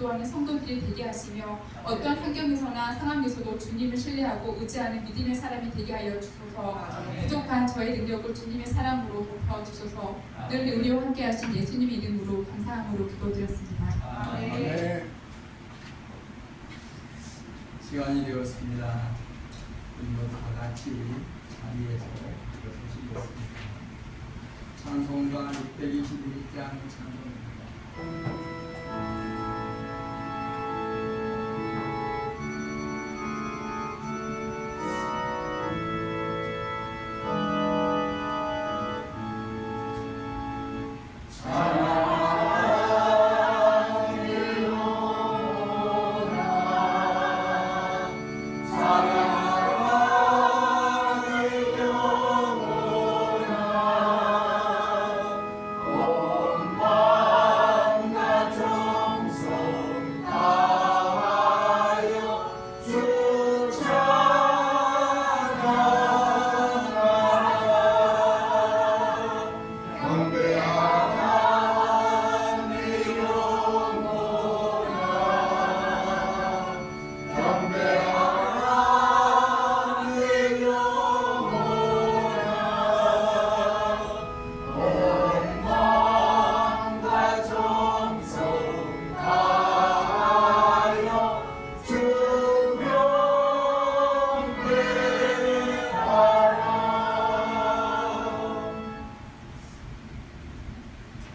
기도하는 성도들이 되게 하시며 어떠한 환경에서나 상황에서도 주님을 신뢰하고 의지하는 믿음의 사람이 되게 하여 주소서. 부족한 저의 능력을 주님의 사랑으로 덮어 주소서. 늘 우리와 함께 하신 예수님의 이름으로 감사함으로 기도드렸습니다. 아멘. 시간이 되었습니다. 우리 모두 다 같이 자리에서 일어서시겠습니다. 찬송가 621장 찬송입니다.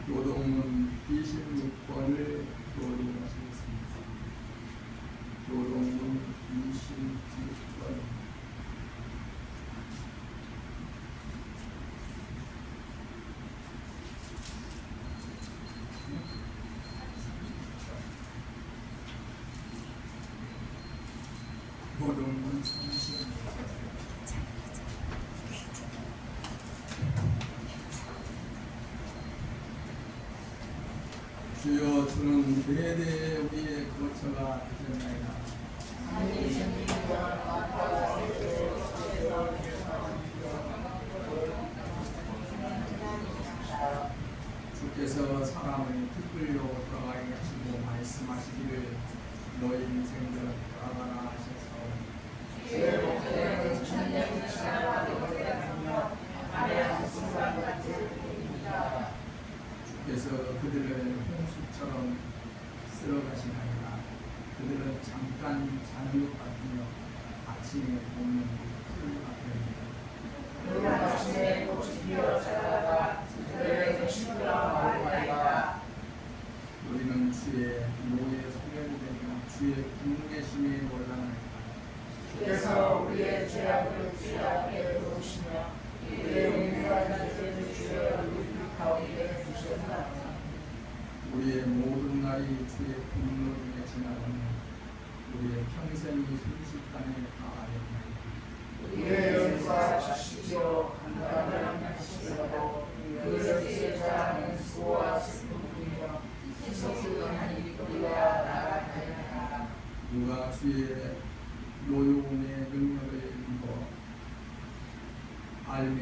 요동문 26번을 교독하시겠습니다. 요동문 26번. 요동문 30번. 주여, 주는 대대 우리의 거처가 되셨나이다. 주께서 사람을 특불로 돌아가게 하시고 말씀하시기를 너희 인생들 돌아가라 하셔서 주께서 그들을 홍수처럼 쓸어가시나이다. 그들은 잠깐 자는 것 같으며 아침에 보면 풀 같으니라. 아침에 꽃이 피어 자라다가 그들에게 시끄러워 말리나이다. 우리는 주의 노에 소멸이 되며 주의 군계심에 놀라나이다. 주께서 우리의 죄악을 주의 앞에 두시며 우리의 은밀한 죄를 주의 얼굴 가운데 두셨나이다. 우리의 모든 날이 주의 분노 중에 지나가며 우리의 평생이 순식간에 다하였나이다. 우리의 연사 자식이여 간단한 양식이라도 그릇에 자라는 수고와 슬픔이며 희석한 일거리와 나아가리라. 누가 주의 노여움의 능력을 입어 알며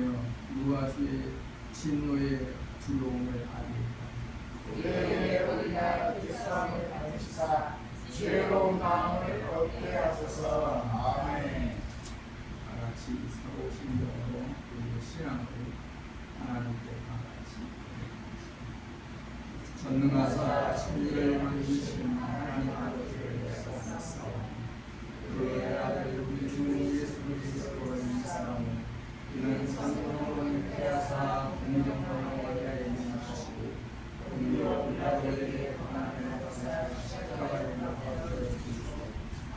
누가 주의 진노의 두려움을 알리까. 우리에게 우리가 불쌍을 받으시사 지혜로운 마음을 얻게 하소서. 아멘. 다같이 사고신경으로 우리의 신앙을 하나님께 다같이 전능하사 천지를 만드신 하나님 아버지를 예수하옵나이다. 그의 아들 우리 주 예수 그리스도를 인사하며 이는 성령으로 잉태하사 공정하고 원래에 임하시고 본디오 빌라도에게 고난을 받으사 십자가에 못 박혀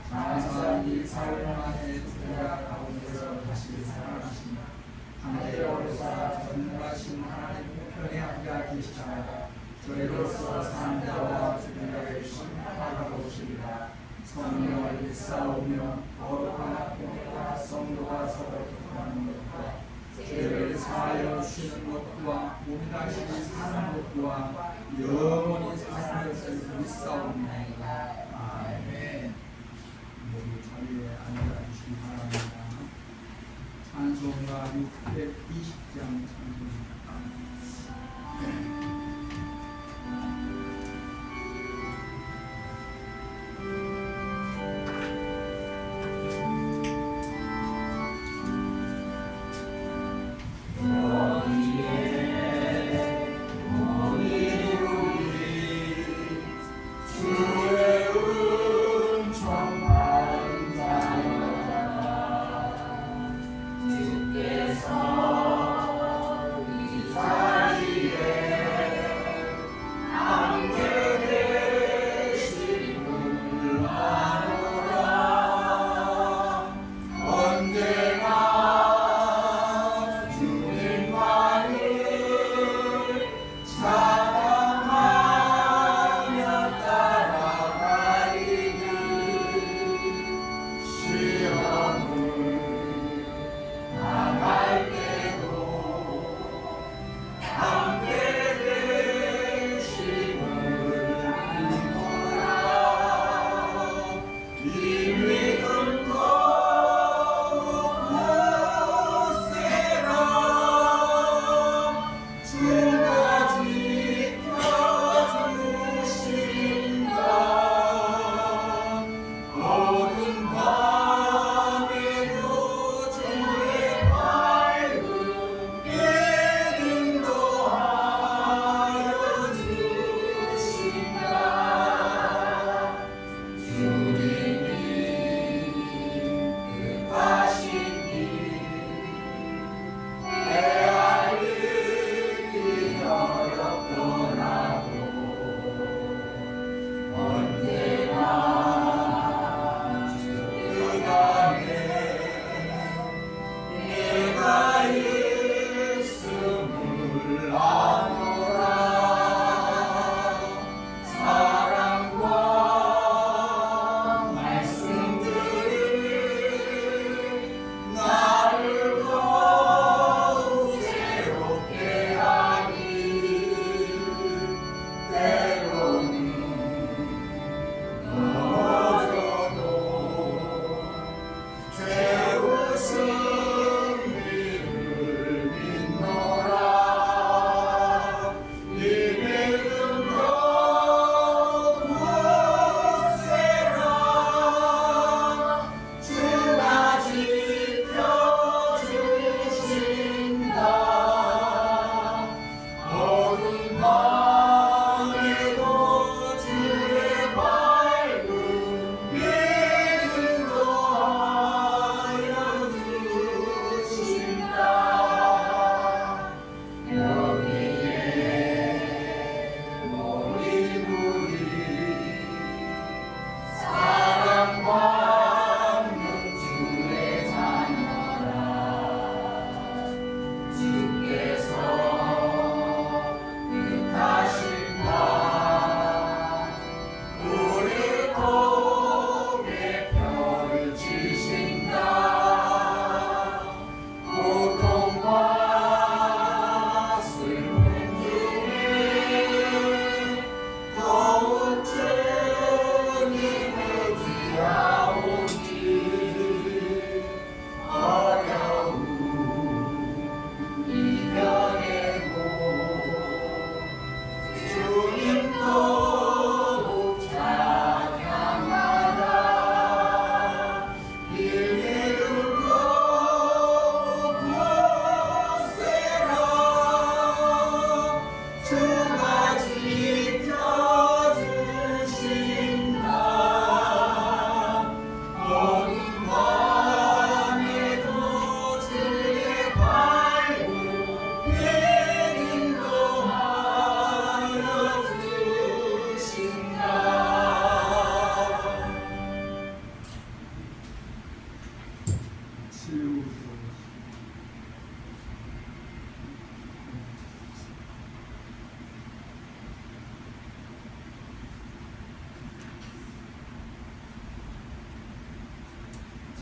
장사한 이 사흘 만에 죽으라 가운데서 다시 살아나시며 하늘에 오르사 전능하신 하나님 우편에 앉아 계시다가 저희로서 산 자와 죽은 자를 심판하러 오시리라. 성령을 일사오며 거룩한 공회와 성도가 서로 교통하는 것과 죄를 사하여 주시는 것과 몸 다시 사는 것과 영원히 사는 것을 믿사옵나이다. 아멘. 모두 자리에 앉아주시기 바랍니다. 찬송가 620장 찬송입니다.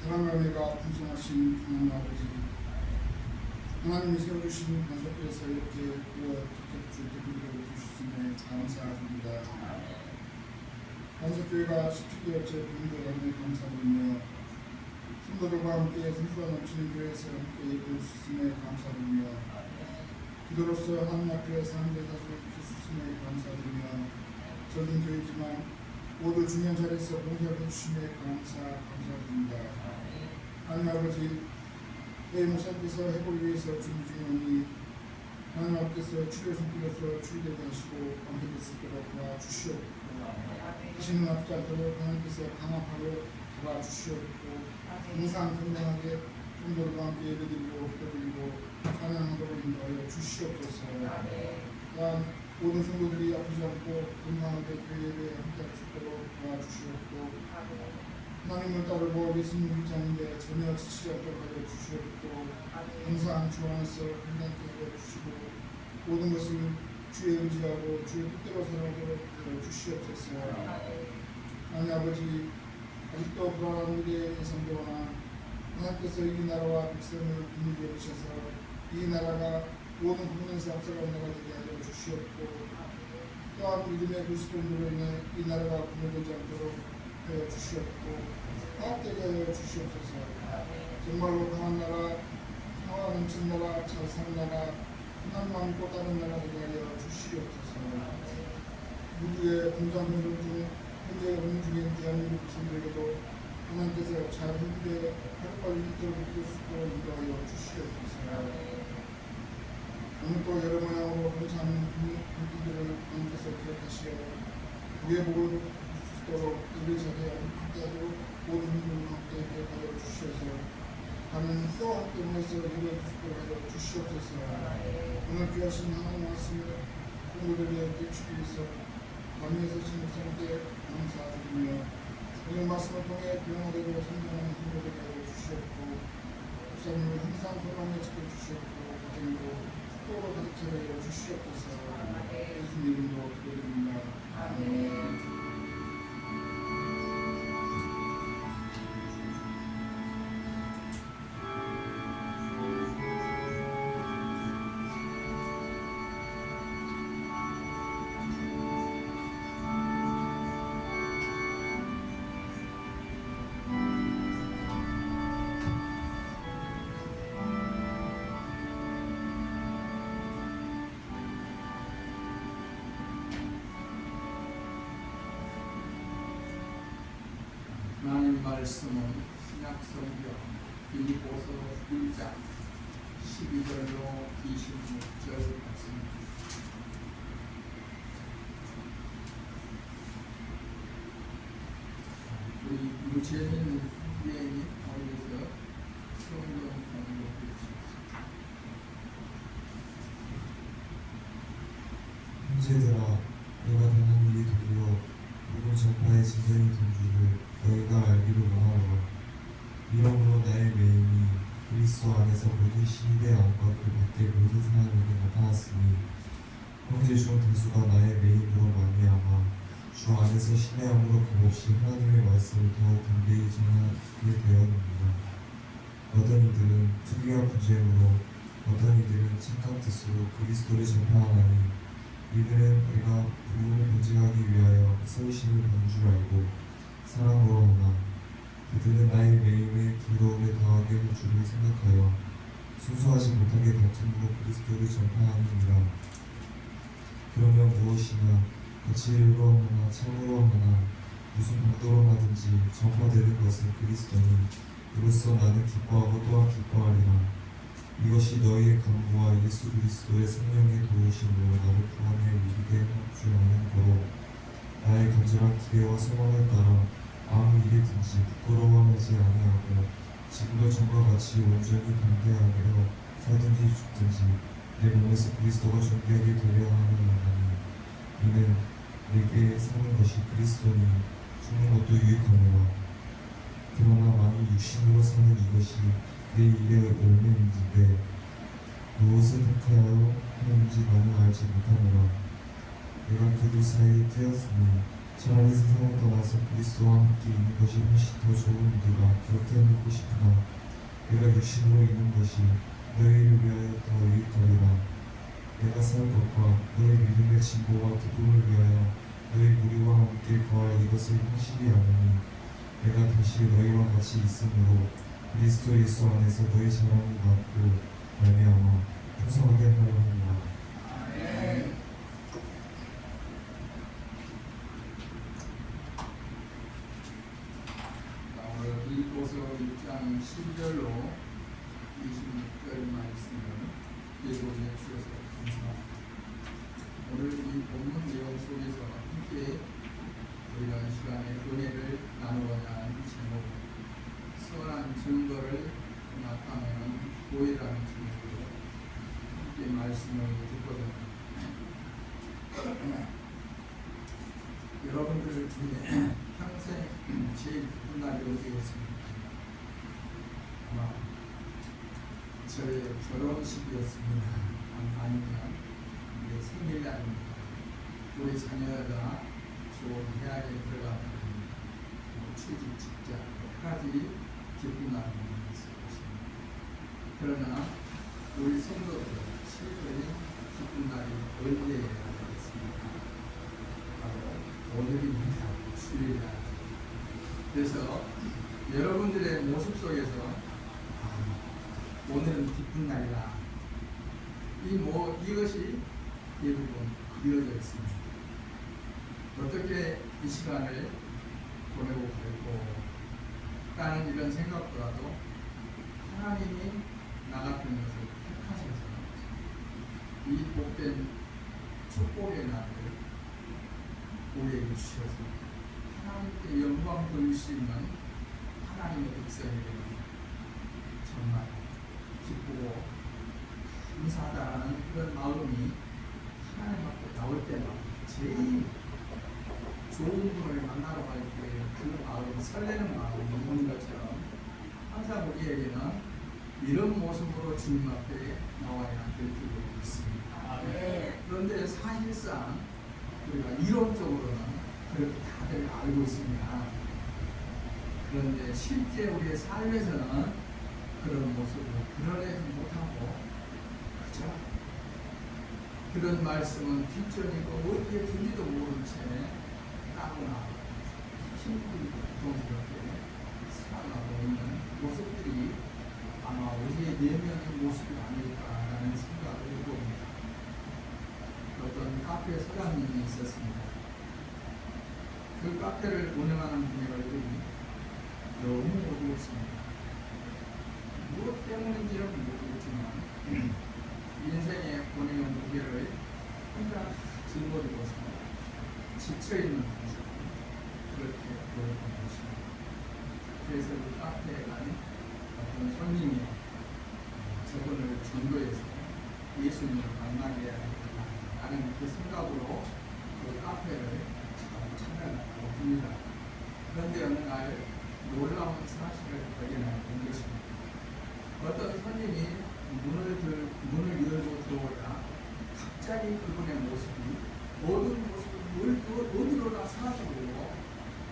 사랑과 은혜가 풍성하신 하나님 아버지, 하나님이 세워주신 가족께서 이렇게 주택을 주셨음에 감사합니다. 간섭교회가 17개월째 분들함에 감사드리며 성도들과 함께 순수와 넘치는 교회에서 함께 예배할 수 있음에 감사드리며 기도로서 하나님 앞에 사람들의 다수를 지킬 수 있음에 감사드리며 적은 교회지만 모두 중요한 자리에서 봉사해 주심에 감사드립니다. 하나님 아버지, 내 목사님께서 해보기 위해서 준비 중이오니 하나님 앞에서 치료의 손길로서 출되게 하시고 완전히 수 있도록 도와주시옵고 다시는 앞지 않도록 하나님께서 강압하고 도와주시옵고 항상 건강하게 성도들과 함께 예배드리고 기도드리고 찬양하도록 인도하여 주시옵소서. 또한 모든 성도들이 아프지 않고 건강하게 교회 예배에 함께할 수 있도록 도와주시옵고 하나님을 따르고 예수님 믿자는데 전혀 지치지 않도록 하여 주시옵고 항상 주 안에서 건강하게 하여 주시고 모든 것을 주의 의지하고 주의 뜻대로 살아가도록 하여 주시옵소서. 하나님 아버지, 아직도 불안한 우리의 예상대로나 하나님께서 이 나라와 백성을 긍휼히 여기셔서 이 나라가 모든 국민에서 앞서가는 나라가 되게 하여 주시옵고 또한 믿음의 그리스도인으로 인해 이 나라가 분열되지 않도록 하여 주시옵고 화합되게 하여 주시옵소서. 정말로 강한 나라, 평화 넘치는 나라, 잘 사는 나라, 하나님만 믿고 따르는 나라 되게 하여 주시옵소서. 미국의 공장 변경 중 현재 운영 중인 대한민국 백성들에게도 하나님께서 잘 회복해 하루빨리 있도록 믿을 수 있도록 인도하여 주시옵소서. 오늘 또 여러 모양으로 봉사하는 국민들을 하나님께서 기억하시어 우리의 복을 줄 수 있도록 우리 자리에 함께하도록 모든 분들과 함께 기억하여 주시옵소서. 하나님 또 함께 보내서 이루어 주시도록 하여 주시옵소서. 오늘 귀하신 하나님 말씀을 성도들에게 주기 위해서 밤에서 신목사님께 감사드리며 오늘 말씀을 통해 병원되고 성장하는 성도들에게 하여 주시옵고 목사님을 항상 건강에 지켜주시옵고 가정으로 축복으로 가득 채워 주시옵소서. 예수님 이름으로 기도드립니다. 아멘. 하나님 말씀은 신약성경 빌립보서 1장 12절로 26절 말씀입니다. 우리 유채민 위원님 어디서 성경 공부해 주십시오. 형제들아, 내가 당한 일이 도리어 복음 전파의 진정이 된 줄을 너희가 알기를 원하노라. 이러므로 나의 메인이 그리스도 안에서 모든 시대 안과 그 밖의 모든 사람에게 나타났으니 형제 중 다수가 나의 메인으로 말미암아 주 안에서 신뢰함으로 값없이 하나님의 말씀을 더욱 담대히 전하게 되었느니라. 어떤 이들은 특유한 분쟁으로 어떤 이들은 착한 뜻으로 그리스도를 전파하나니 이들은 내가 복음을 전직하기 위하여 서울신을 받은 줄 알고 사랑으로 하나 그들은 나의 매임에 부러움에 더하게 할 줄을 생각하여 순수하지 못하게 다툼으로 그리스도를 전파하느니라. 그러면 무엇이나 거칠로 하나 참으로 하나 무슨 방도로 하든지 전파되는 것은 그리스도니 이로써 나는 기뻐하고 또한 기뻐하리라. 이것이 너희의 간구와 예수 그리스도의 성령의 도우심으로 나를 구원에 이르게 할 줄 아는 거로 나의 간절한 기대와 소망을 따라 아무 일이든지 부끄러워하지 아니하고 지금도 전과 같이 온전히 담대하며 살든지 죽든지 내 몸에서 그리스도가 존귀하게 되려 하느니라. 이는 내게 사는 것이 그리스도니 죽는 것도 유익하노라. 그러나 만일 육신으로 사는 이것이 내 일의 열매인지되 무엇을 택하여 하는지 나는 알지 못하노라. 내가 그들 사이에 태었으니 차라리 세상을 떠나서 그리스도와 함께 있는 것이 훨씬 더 좋은 네가 그렇게 하고 싶으나 내가 육신으로 있는 것이 너희를 위하여 더 유익하리라. 내가 살 것과 너희 믿음의 진보와 기쁨을 위하여 너희 무리와 함께 거할 이것을 확실히 아노니 내가 다시 너희와 같이 있으므로 그리스도 예수 안에서 너희 자랑이 받고 말미암아 풍성하게 하려 합니다. 오늘 빌립보서 1장 12절로 26절 말씀을 예고해 주셔서 감사합니다. 오늘 이 본문 내용 속에서 함께 우리가 이 시간에 은혜를 나누고자 하는 제목, 선한 증거를 나타내는 교회라는 제목으로 함께 말씀을 듣거든요. 여러분들 중에 평생 제일 기쁜 날이 어디였습니까? 아마 저의 결혼식이었습니다. 아니면 내 생일날입니다. 우리 자녀가 좋은 대학에 들어가는 취직 직장 여러 가지 기쁜 날이 있을 것입니다. 그러나 우리 성도들 실제로 기쁜 날이 언제여야 되겠습니까? 바로 오늘입니다. 주일날. 그래서 여러분들의 모습 속에서 오늘은 기쁜 날이다. 이것이 대부분 그려져 있습니다. 어떻게 이 시간을 보내고 갈고 라는 이런 생각보다도 하나님이 나 같은 것을 택하셔서 이 복된 축복의 날을 우리에게 주셔서 하나님께 영광 돌릴 수 있는 하나님의 백성에게 정말 기쁘고 감사하다는 그런 마음이 하나님 앞에 나올 때마다 제일 좋은 분을 만나러 갈 때 그 마음, 설레는 마음이 있는 것처럼 항상 우리에게는 이런 모습으로 주님 앞에 나와야 될 줄로 믿습니다. 그런데 사실상 우리가 이론적으로는 그렇게 다들 알고 있습니다. 그런데 실제 우리의 삶에서는 그런 모습을 드러내지 못하고 그저 그런 말씀은 뒷전이고 어디에 둔지도 모른 채 따구나 힘들고 고통스럽게 살아가고 있는 모습들이 아마 우리의 내면의 모습이 아닐까라는 생각을 해봅니다. 어떤 카페 사장님이 있었습니다. 그 카페를 운영하는 분의 얼굴이 너무 어두웠습니다. 무엇 때문인지는 모르겠지만 인생의 본인의 무게를 혼자 짊어지고서 지쳐있는 모습, 그렇게 보였던 것입니다. 그래서 그 카페에 간 어떤 손님이 저분을 전도해서 예수님을 만나게 해야 하는 그 생각으로 그 카페를 찾아갔다고 합니다. 그런데 어느 날 놀라운 사실을 발견하게 된 것입니다. 어떤 손님이 문을 열고 들어오자 갑자기 그분의 모습이 모든 모습을 어디로나 사라지고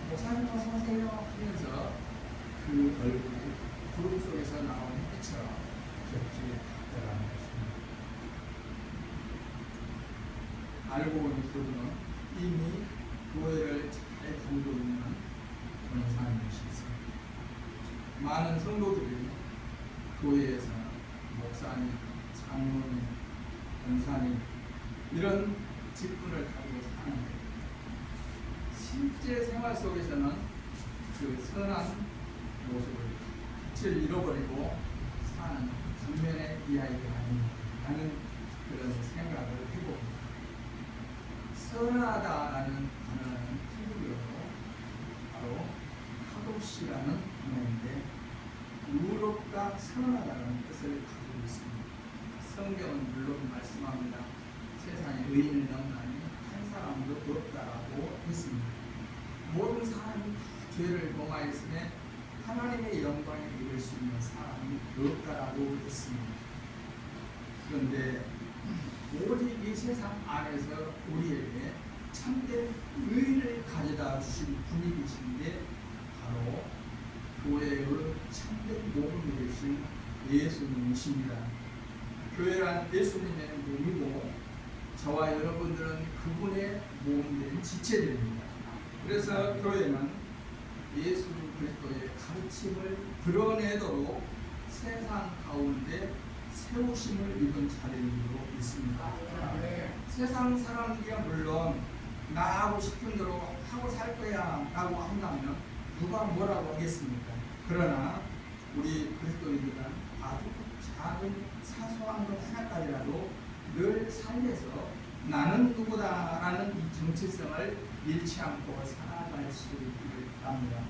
목사님 어서 오세요 하면서 그 얼굴이 구름 속에서 나온 햇빛처럼 그렇게 바뀌어가는 것입니다. 알고 보니 그분은 이미 교회를 잘 다니고 있는 권사님이셨습니다. 많은 성도들이 교회에서 목사님, 장로님, 권사님 이런 직분을 가지고 사는데 실제 생활 속에서는 그 선한 모습을 빛을 잃어버리고 사는 반면의 이야기가 아닌가라는 그런 생각을 해봅니다. 선하다라는 단어는 히브리어로 바로 카도시라는 단어인데 의롭다 선하다는 뜻을 가지고 있습니다. 성경은 물론 말씀합니다. 세상에 의인은 없나니 한 사람도 없다라고 했습니다. 모든 사람이 죄를 범하였으며 하나님의 영광에 이를 수 있는 사람이 없다라고 했습니다. 그런데 오직 이 세상 안에서 우리에게 참된 의를 가져다 주신 분이신데 바로 교회의 참된 몸이 되신 예수님이십니다. 교회란 예수님의 몸이고 저와 여러분들은 그분의 몸된 지체들입니다. 그래서 교회는 예수 그리스도의 가르침을 드러내도록 세상 가운데 세우심을 입은 자리로 있습니다. 세상 사람들이야 물론 나하고 싶은 대로 하고 살 거야 라고 한다면 누가 뭐라고 하겠습니까? 그러나 우리 그리스도인들은 아주 작은 사소한 것 하나까지라도 늘 삶에서 나는 누구다 라는 이 정체성을 잃지 않고 살아갈 수 있기를 바랍니다.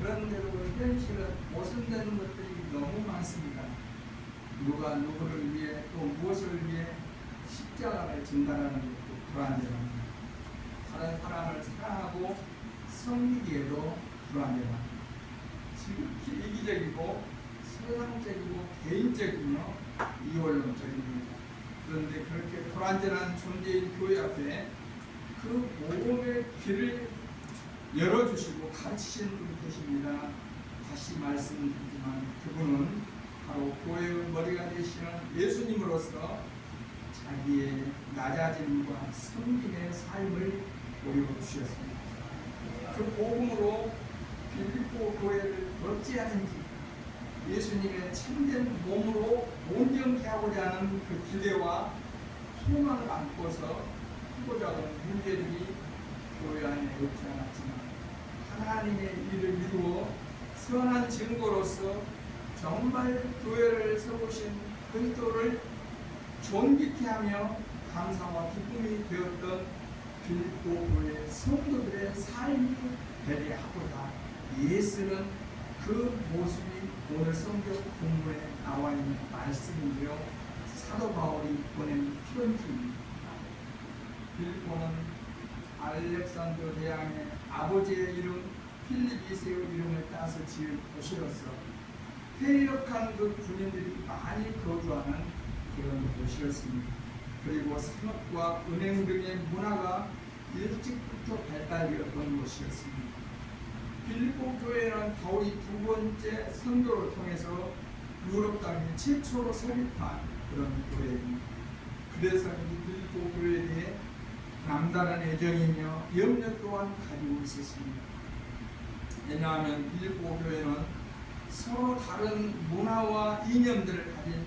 그런데도 현실은 모순되는 것들이 너무 많습니다. 누가 누구를 위해 또 무엇을 위해 십자가를 진다라는 것도 불안정합니다. 다른 사람을 사랑하고 섬기기에도 불안정합니다. 지극히 이기적이고 세상적이고 개인적이며 이원론적입니다. 그런데 그렇게 불완전한 존재인 교회 앞에 그 모험의 길을 열어주시고 가르치시는 분이 계십니다. 다시 말씀드리지만 그분은 바로 교회의 머리가 되시는 예수님으로서 자기의 낮아짐과 섬김의 삶을 보여주셨습니다. 그 복음으로 빌립보 교회를 어찌하든지 예수님의 참된 몸으로 온전케 하고자 하는 그 기대와 소망을 안고서 하고자 하는 문제들이 교회 안에 없지 않았지만 하나님의 일을 이루어 선한 증거로서 정말 교회를 세우신 그리스도를 존귀케 하며 감사와 기쁨이 되었던 빌립보 교회 성도들의 삶이 되게 하고자 예수는 그 모습이 오늘 성경 본문에 나와 있는 말씀이며 사도 바울이 보낸 편지입니다. 빌립보는 알렉산더 대왕의 아버지의 이름 필리비스의 이름을 따서 지은 도시로서 폐역한 그 군인들이 많이 거주하는 그런 도시였습니다. 그리고 상업과 은행 등의 문화가 일찍부터 발달되었던 곳이었습니다. 빌립보 교회는 바울이 두 번째 선교를 통해서 유럽 땅에 최초로 설립한 그런 교회입니다. 그래서 이 빌립보 교회에 대해 남다른 애정이며 염려 또한 가지고 있었습니다. 왜냐하면 빌립보 교회는 서로 다른 문화와 이념들을 가진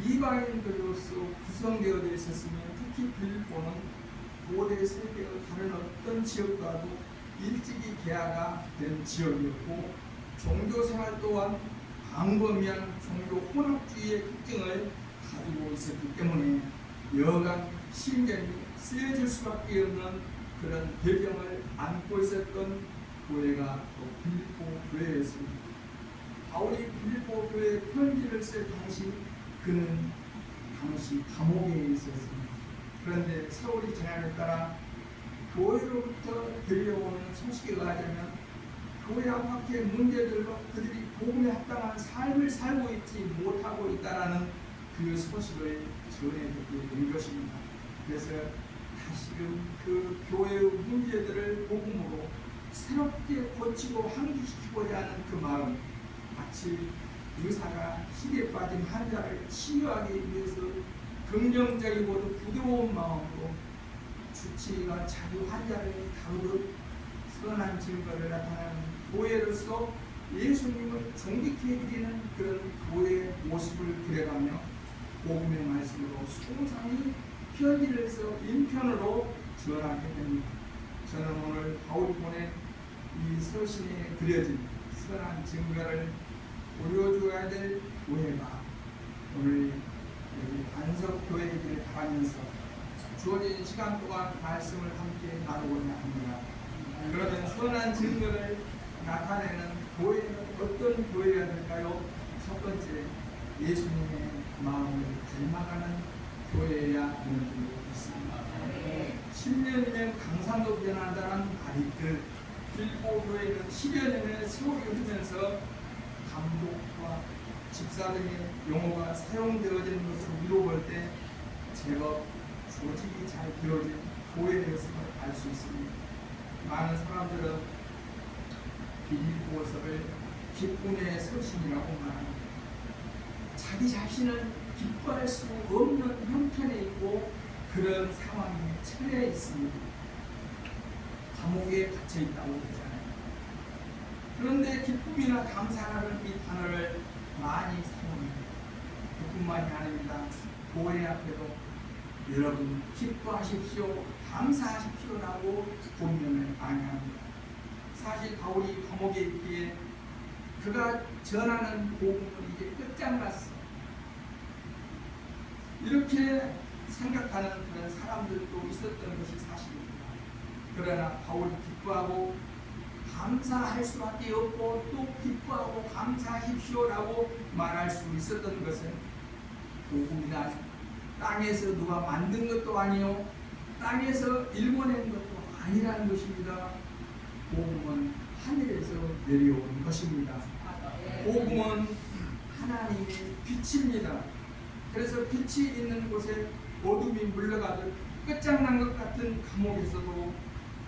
이방인들로서 구성되어 있었으며 특히 빌립보는 고대 세계의 다른 어떤 지역과도 일찍이 개화가 된 지역이었고 종교생활 또한 광범위한 종교 혼합주의의 특징을 가지고 있었기 때문에 여간 신경이 쓰여질 수밖에 없는 그런 배경을 안고 있었던 교회가 또 빌립보 교회였습니다. 바울이 빌립보 교회에 편지를 쓸 당시 그는 당시 감옥에 있었습니다. 그런데 세월이 지남에 따라 교회로부터 들려오는 소식에 의하자면 교회 안팎의 문제들과 그들이 복음에 합당한 삶을 살고 있지 못하고 있다라는 그 소식을 전해듣게 된 것입니다. 그래서 다시금 그 교회의 문제들을 복음으로 새롭게 고치고 환기시키고자 하는 그 마음, 마치 의사가 시기에 빠진 환자를 치유하기 위해서 긍정적이고도 부드러운 마음으로 주치의가 자기 환자를 다루듯 선한 증거를 나타내는 교회로서 예수님을 존귀케 해드리는 그런 교회의 모습을 그려가며 복음의 말씀으로 소상히 편지를 써 인편으로 전하게 됩니다. 저는 오늘 바울이 보낸 이 서신에 그려진 선한 증거를 보여줘야 될 교회가 오늘 여기 반석교회이길 바라면서 주어진 시간 동안 말씀을 함께 나누고자 합니다. 그러면 선한 증거를 나타내는 교회는 어떤 교회가 될까요? 첫 번째, 예수님의 마음을 닮아가는 교회여야 하는 줄로 있습니다. 10년이면 강산도 변한다는 말이 있듯 빌립보 교회는 10여 년의 세월이 흐르면서 감독과 집사 등의 용어가 사용되어지는 것을 미뤄볼 때 제법 조직이 잘 되어진 교회에 대해서 알 수 있습니다. 많은 사람들은 빌립보서를 기쁨의 서신이라고 말합니다. 자기 자신은 기뻐할 수 없는 형편에 있고 그런 상황이 처해 있습니다. 감옥에 갇혀 있다고 그러잖아요. 그런데 기쁨이나 감사라는 이 단어를 많이 사용합니다. 그뿐만이 아닙니다. 교회 앞에도 여러분 기뻐하십시오, 감사하십시오라고 본명을 많이 합니다. 사실 바울이 감옥에 있기에 그가 전하는 복음은 이제 끝장났어. 이렇게 생각하는 그런 사람들도 있었던 것이 사실입니다. 그러나 바울이 기뻐하고 감사할 수밖에 없고 또 기뻐하고 감사하십시오라고 말할 수 있었던 것은 복음이란 땅에서 누가 만든 것도 아니요 땅에서 일궈낸 것도 아니라는 것입니다. 복음은 하늘에서 내려온 것입니다. 복음은 하나님의 빛입니다. 그래서 빛이 있는 곳에 어둠이 물러가듯 끝장난 것 같은 감옥에서도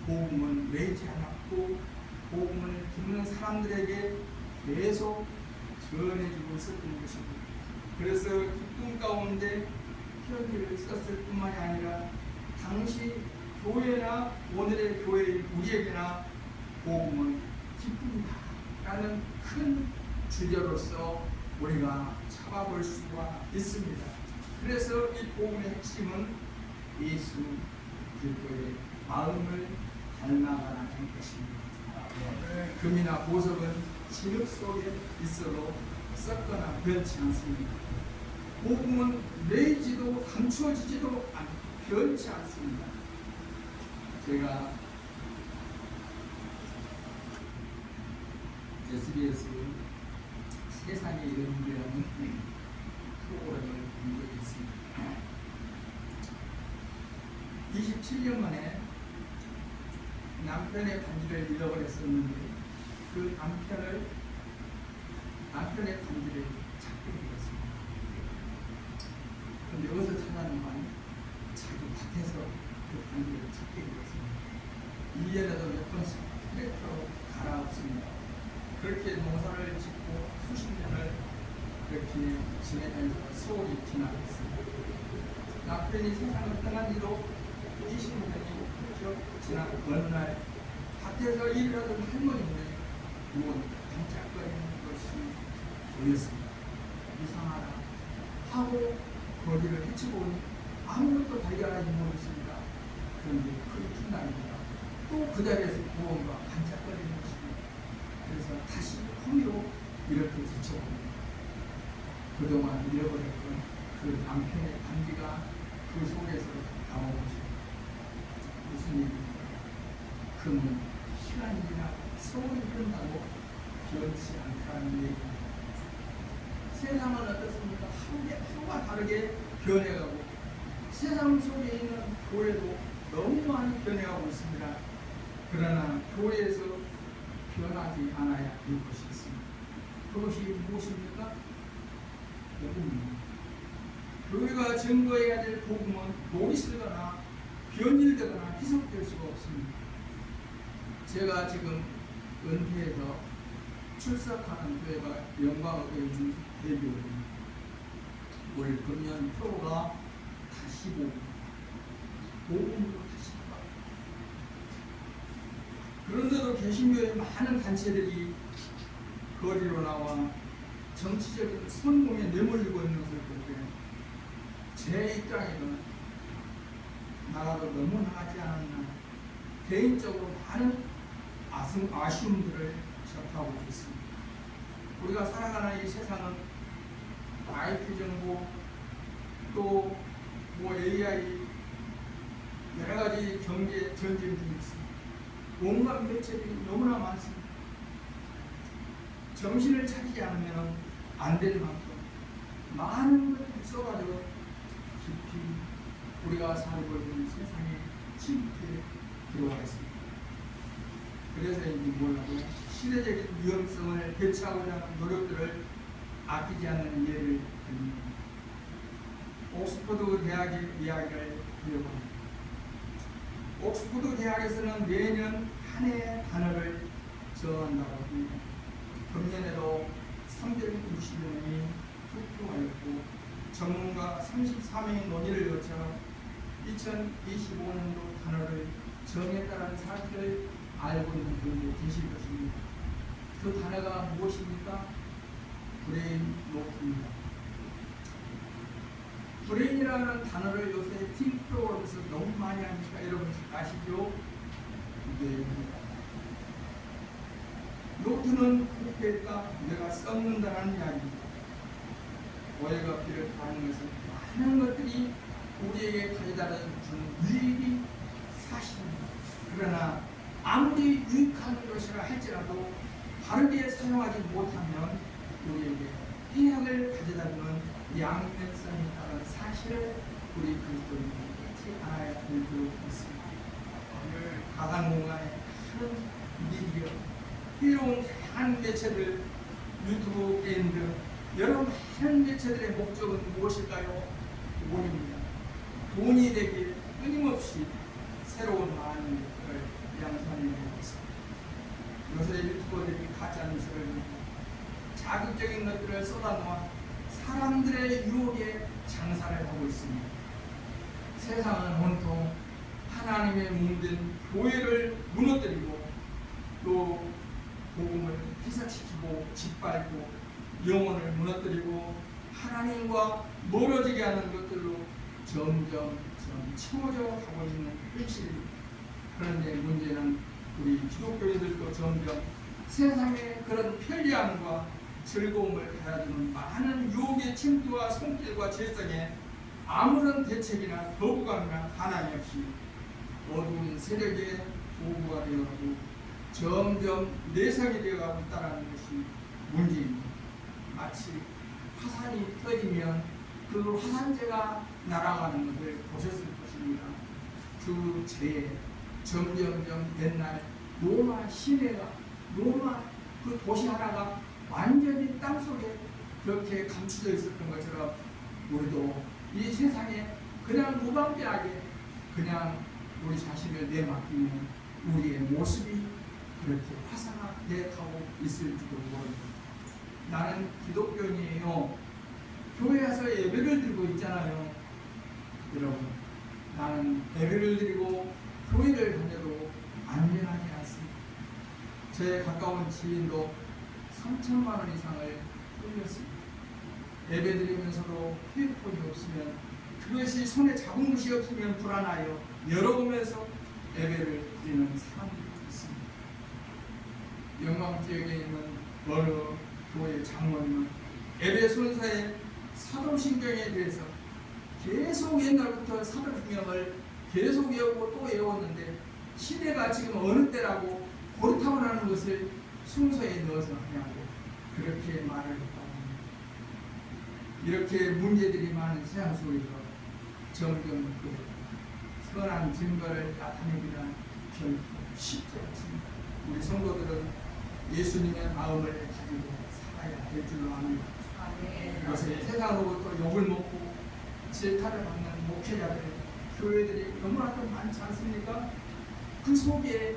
복음은 매지 않았고 복음을 듣는 사람들에게 계속 전해주고 있었던 것입니다. 그래서 기쁨 가운데 편지를 썼을 뿐만이 아니라 당시 교회나 오늘의 교회인 우리에게나 복음은 기쁨이다 라는 큰 주제로서 우리가 잡아볼 수가 있습니다. 그래서 이 복음의 핵심은 예수 그리스도의 마음을 닮아가라는 것입니다. 금이나 보석은 진흙 속에 있어도 썩거나 변치 않습니다. 복음은 내지도 감추어지지도 변치 않습니다. 제가 SBS 세상에 이런 일이라는 프로그램을 본 적이 있습니다. 27년 만에 남편의 반지를 잃어버렸었는데 그 남편의 반지를 찾게 되었습니다. 그런데 어디서 찾았는가 자기 밭에서 그 반지를 찾게 되었습니다. 1년에도 몇 번씩 트랙터로 갈아엎습니다. 그렇게 농사를 짓고 수십 년을 그렇게 지내면서 세월이 지나갔습니다. 남편이 세상을 떠난 지도 20년이 지난 어느 날 밭에서 일을 하던 할머니는 누군 반짝거리는 것이 보였습니다. 이상하다 하고 거리를 헤치고 아무것도 발견하지 못했습니다. 그런데 그 훗날입니다. 또 그 자리에서 무언가 반짝거리는 것입니다. 그래서 다시 허미로 이렇게 지쳐봅니다. 그동안 잃어버렸던 그 남편의 반지가 그 속에서 나온 것입니다. 무슨 얘기입니까? 금은 시간이 지나 세월이 흐른다고 변치 않다는 얘기입니다. 세상은 어떻습니까? 하루가 다르게 변해가고 세상 속에 있는 교회도 너무 많이 변해가고 있습니다. 그러나 교회에서 변하지 않아야 될 것이 있습니다. 그것이 무엇입니까? 복음입니다. 교회가 증거해야 될 복음은 놀이 쓰거나 변질되거나 희석될 수가 없습니다. 제가 지금 은퇴해서 출석하는 교회가 영광업에 있는 대교회입니다. 올 금년 표가 다시 복음으로 다시 그런데도 개신교의 많은 단체들이 거리로 나와 정치적인 선공에 내몰리고 있는 것을 볼 때 제 입장에는 나라도 너무 나가지 않았나 개인적으로 많은 아쉬움들을 접하고 있습니다. 우리가 살아가는 이 세상은 IT 정보 또 AI 여러 가지 경제 전쟁 중에 있습니다. 온갖 매체들이 너무나 많습니다. 정신을 차리지 않으면 안 될 만큼 많은 것들이 써가지고 깊이 우리가 살고 있는 세상에 침투해 들어가겠습니다. 그래서인지 몰라도 시대적인 위험성을 대처하고자 하는 노력들을 아끼지 않는 예를 듭니다. 옥스퍼드 대학의 이야기를 드려봅니다. 옥스퍼드 대학에서는 매년 한 해 단어를 정한다고 합니다. 금년에도 360명이 투표하였고 전문가 34명의 논의를 거쳐 2025년도 단어를 정했다는 사실을 알고 있는 분들이 계실 것입니다. 그 단어가 무엇입니까? 브레인 노트입니다. 브레인이라는 단어를 요새 팀 프로그램에서 너무 많이 하니까 여러분 아시죠? 노트입니다. 노트는 부패했다, 내가 썩는다는 이야기입니다. 오해가 비롯하는 것은 많은 것들이 우리에게 가져다 주는 유익이 사실입니다. 그러나 아무리 유익한 것이라 할지라도 바르게 사용하지 못하면 우리에게 해악을 가져다 주는 양면성이 있다는 사실을 우리 그리스도인들이 잊지 않아야 될 필요가 있습니다. 오늘 가상공간의 큰 미디어, 새로운 다양한 매체들, 유튜브, 게임 등 여러 많은 매체들의 목적은 무엇일까요? 돈입니다. 돈이 되길 끊임없이 새로운 많은 것들을 양산해내고 있습니다. 요새 유튜버들이 가짜뉴스를 자극적인 것들을 쏟아놓아 사람들의 유혹에 장사를 하고 있습니다. 세상은 온통 하나님의 몸된 교회를 무너뜨리고 또 복음을 희석시키고 짓밟고 영혼을 무너뜨리고 하나님과 멀어지게 하는 것들로 점점 채워져 가고 있는 현실입니다. 그런데 문제는 우리 기독교인들도 점점 세상의 그런 편리함과 즐거움을 가져주는 많은 유혹의 침투와 손길과 재성에 아무런 대책이나 거부감이나 반항이 없이 어두운 세력의 도구가 되어가고 점점 내성이 되어가고 있다는 것이 문제입니다. 마치 화산이 터지면 그 화산재가 날아가는 것을 보셨을 것입니다. 그 재에 점점점 옛날 로마 시내가 로마 그 도시 하나가 완전히 땅속에 그렇게 감추져 있었던 것처럼 우리도 이 세상에 그냥 무방비하게 그냥 우리 자신을 내맡기면 우리의 모습이 그렇게 화사되어가고 있을지도 모릅니다. 나는 기독교인이에요. 교회 와서 예배를 드리고 있잖아요. 여러분, 나는 예배를 드리고 교회를 다녀도 안전하지 않습니다. 제 가까운 지인도 3천만 원 이상을 흘렸습니다. 예배 드리면서도 휴대폰이 없으면 그것이 손에 잡은 것이 없으면 불안하여 열어보면서 예배를 드리는 사람들이 있습니다. 영광 지역에 있는 어느 교회 장로님은 예배 순서의 사도신경에 대해서 계속 옛날부터 사도신경을 계속 외우고 또 외웠는데 시대가 지금 어느 때라고 고리타분하는 것을 순서에 넣어서 하냐고 그렇게 말을 했다고 합니다. 이렇게 문제들이 많은 세상 속에서 점점 그 선한 증거를 나타내기란 결코 쉽지 않습니다. 우리 성도들은 예수님의 마음을 가지고 살아야 될 줄로 압니다. 이것을 세상으로부터 욕을 먹고 질타를 받는 목회자들, 교회들이 너무나도 많지 않습니까? 그 속에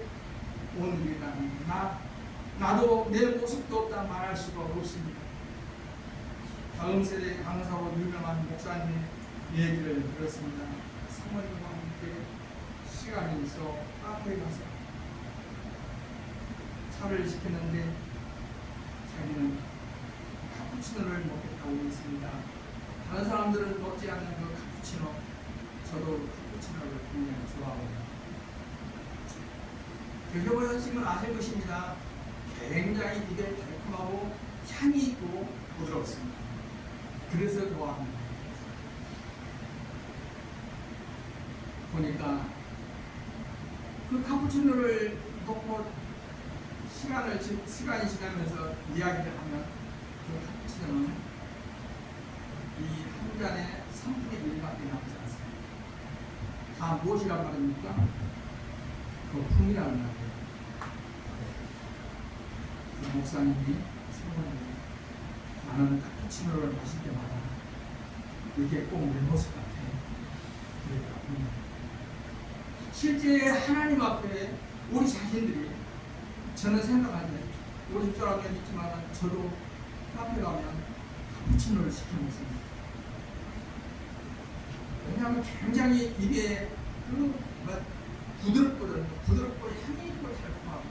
오늘이라는 나도 내 모습도 없다 말할 수가 없습니다. 다음 세대 강사로 유명한 목사님의 얘기를 들었습니다. 사모님과 함께 시간이 있어 카페에 가서 차를 시켰는데 자기는 카푸치노를 먹겠다고 했습니다. 다른 사람들은 먹지 않는 그 카푸치노, 저도 카푸치노를 굉장히 좋아합니다. 드셔보셨으면 아실 것입니다. 굉장히 입에 달콤하고 향이 있고 부드럽습니다. 그래서 좋아합니다. 보니까 그 카푸치노를 먹고 시간이 지나면서 이야기를 하면 그 카푸치노는 이 한 잔에 3분의 1밖에 남지 않습니다. 다 무엇이란 말입니까? 거품이라는 말이에요. 그 목사님이 사모님이 나는 카푸치노를 마실 때마다 이게 꼭 내 모습 같아. 그랬다고 실제 하나님 앞에 우리 자신들이 저는 생각할 때 우리 집사람은 있지만 저도 카페 가면 카푸치노를 시켜 먹습니다. 왜냐하면 굉장히 입에 부드럽고 향이 있고 달콤하고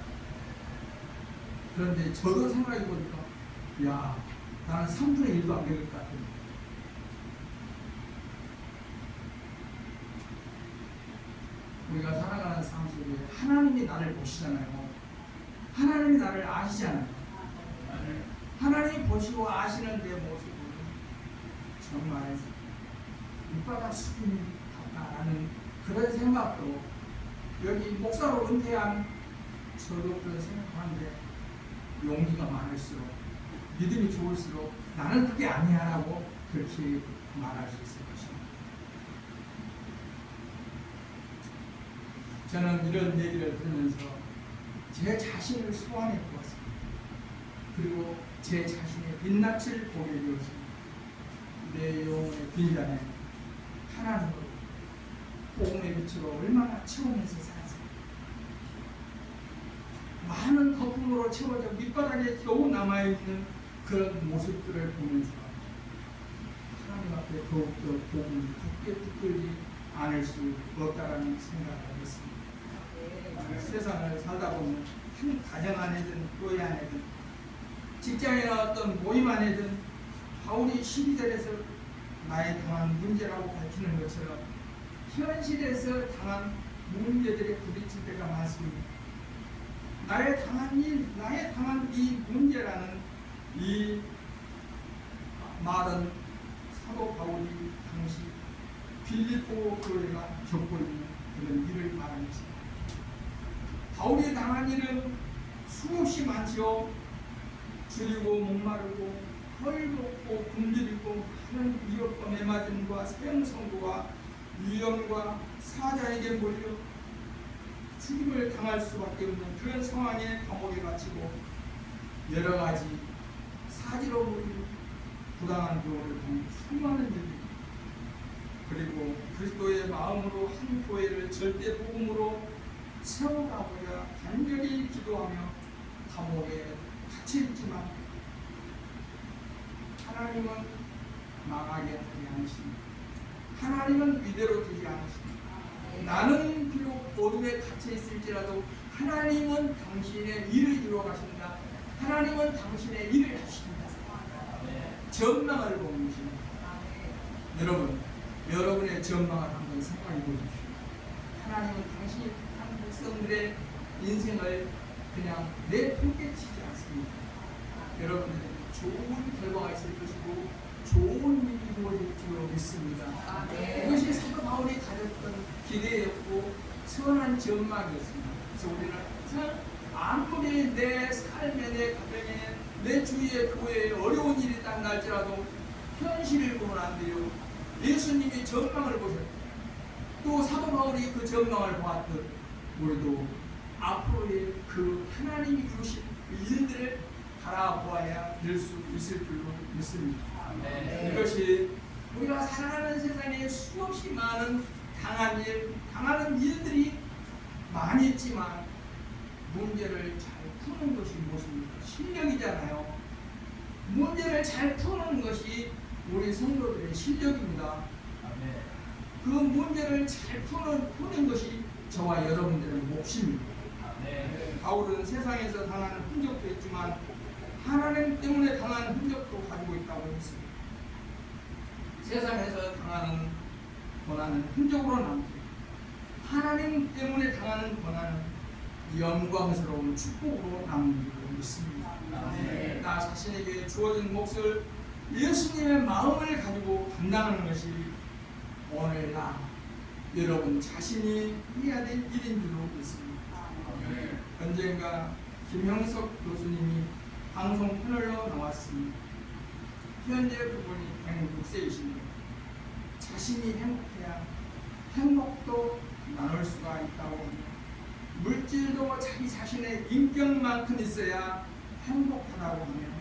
그런데 저도 생각해보니까 야 나는 3분의 1도 안 되는 것 같아요. 우리가 살아가는 삶 속에 하나님이 나를 보시잖아요. 하나님이 나를 아시잖아요. 하나님이 보시고 아시는 내 모습을 정말 밑바닥 수준이 같다라는 그런 생각도 여기 목사로 은퇴한 저도 그런 생각하는데 용기가 많을수록 믿음이 좋을수록 나는 그게 아니야라고 그렇게 말할 수 있을 것입니다. 저는 이런 얘기를 들으면서 제 자신을 소환해 보았습니다. 그리고 제 자신의 빛낯을 보게 되었습니다. 내 영혼의 빈잔에 하나님으로 복음의 빛으로 얼마나 채우면서 살았습니다. 많은 거품으로 채워져 밑바닥에 겨우 남아있는 그런 모습들을 보면서 하나님 앞에 더욱더 복음을 굳게 붙들지 않을 수 없다라는 생각을 했습니다. 세상을 살다 보면 한 가정 안에든 교회 안에든 직장이나 어떤 모임 안에든 바울이 12절에서 나의 당한 문제라고 밝히는 것처럼 현실에서 당한 문제들에 부딪힐 때가 많습니다. 나의 당한 이 문제라는 이 말은 사도 바울이 당시 빌립보 교회가 겪고 있는 그런 일을 말하는 것입니다. 바울이 당한 일은 수없이 많지요. 줄이고 목마르고 헐벗고 굶주리고 하는 위협과 매맞음과 사형선고와 위험과 사자에게 몰려 죽임을 당할 수밖에 없는 그런 상황에 감옥에 갇히고 여러 가지 사지로 보이는 부당한 교훈을 통해 수많은 일들 그리고 그리스도의 마음으로 한 교회를 절대 복음으로 세워가고자 간절히 기도하며 감옥에 갇혀있지만 하나님은 망하게 하지 않으십니다. 하나님은 이대로 두지 않으십니다. 나는 비록 어둠에 갇혀있을지라도 하나님은 당신의 일을 이루어가신다. 하나님은 당신의 일을 하십니다. 전망을 보는 것입니다. 여러분, 여러분의 전망을 한번 생각해 보십시오. 하나님은 당신이 택한 백성들의 인생을 그냥 내팽개치지 않습니다. 여러분들에게 좋은 결과가 있을 것이고 좋은 일이 이루어질 줄 믿습니다. 이것이 사도 바울이 가졌던 기대였고 선한 전망이었습니다. 그래서 우리는 아무리 내 삶에 내 가정에 내 주위의 교회에 어려운 일이 딱 날지라도 현실을 보면 안 돼요. 예수님이 전망을 보셨고 또 사도 바울이 그 전망을 보았듯 우리도 앞으로의 그 하나님이 이루신 그 일들을 바라보아야 될 수 있을 줄로 믿습니다. 이것이 우리가 살아가는 세상에 수없이 많은 당하는 일들이 많이 있지만 문제를 잘 푸는 것이 무엇입니까? 실력이잖아요. 문제를 잘 푸는 것이 우리 성도들의 실력입니다. 그 문제를 잘 푸는 것이 저와 여러분들의 몫입니다. 바울은 세상에서 당하는 흔적도 있지만 하나님 때문에 당하는 흔적도 가지고 있다고 했습니다. 세상에서 당하는 고난은 흔적으로 남고 하나님 때문에 당하는 고난은 영광스러운 축복으로 남는 줄로 믿습니다. 나 자신에게 주어진 몫을 예수님의 마음을 가지고 감당하는 것이 오늘 나 여러분 자신이 해야 될 일인 줄로 믿습니다. 언젠가 김형석 교수님이 방송 패널로 나왔습니다. 현재 그분이 106세이신데 자신이 행복해야 행복도 나눌 수가 있다고 합니다. 물질도 자기 자신의 인격만큼 있어야 행복하다고 하면